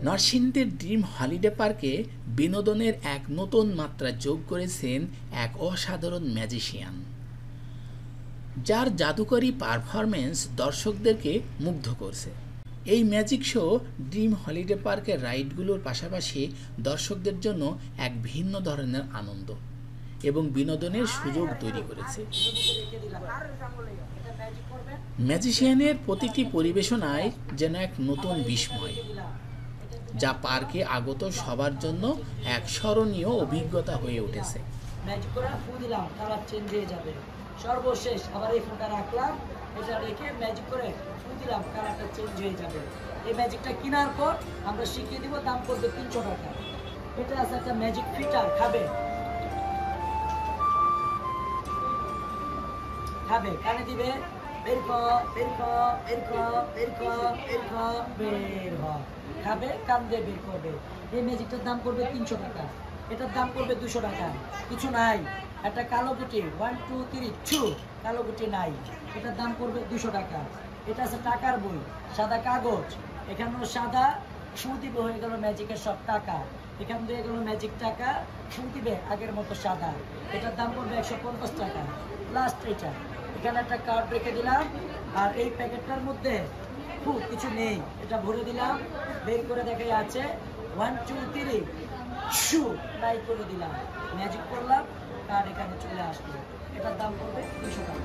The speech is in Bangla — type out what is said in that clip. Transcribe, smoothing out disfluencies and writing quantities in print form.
নরসিংদীর ড্রিম হলিডে পার্কে বিনোদনের এক নতুন মাত্রা যোগ করেছেন এক অসাধারণ ম্যাজিশিয়ান, যার জাদুকরী পারফরমেন্স দর্শকদেরকে মুগ্ধ করছে। এই ম্যাজিক শো ড্রিম হলিডে পার্কের রাইডগুলোর পাশাপাশি দর্শকদের জন্য এক ভিন্ন ধরনের আনন্দ এবং বিনোদনের সুযোগ তৈরি করেছে। ম্যাজিশিয়ানের প্রতিটি পরিবেশনায় যেন এক নতুন বিস্ময়, যা পার্কে আগত সবার জন্য এক স্মরণীয় অভিজ্ঞতা হয়ে উঠেছে। ম্যাজিক করে ফু দিলাম, কালার চেঞ্জ হয়ে যাবে। সর্বশেষ আবার এই ফোনটা রাখলাম, এটা রেখে ম্যাজিক করে ফু দিলাম, কালারটা চেঞ্জ হয়ে যাবে। এই ম্যাজিকটা কেনার পর আমরা শিখিয়ে দিব, দাম করবে 300 টাকা। এটা আছে একটা ম্যাজিক ফিটার, খাবে খাবে কানে দিবে, বের খাবে, কান দিয়ে বের করবে। এই ম্যাজিকটার দাম করবে 300 টাকা। এটার দাম করবে 200 টাকা। কিছু নাই, একটা কালো গুটি 1 2 3 2 কালো গুটি নাই, এটার দাম করবে 200 টাকা। এটা আছে টাকার বই, সাদা কাগজ, এখানেও সাদা, ফু দিবে, হয়ে গেল ম্যাজিকের সব টাকা। এখান দিয়ে গেল ম্যাজিক টাকা, ফু দিবে আগের মতো সাদা। এটার দাম করবে 150 টাকা। লাস্ট এটা, এখানে একটা কার্ড রেখে দিলাম, আর এই প্যাকেটটার মধ্যে কিছু নেই, এটা ভরে দিলাম, বের করে দেখে আছে 1 2 3 শু ট্রাই করে দিলাম, ম্যাজিক করলাম, কার্ড এখানে চলে আসলো। এটার দাম পড়বে 200 টাকা।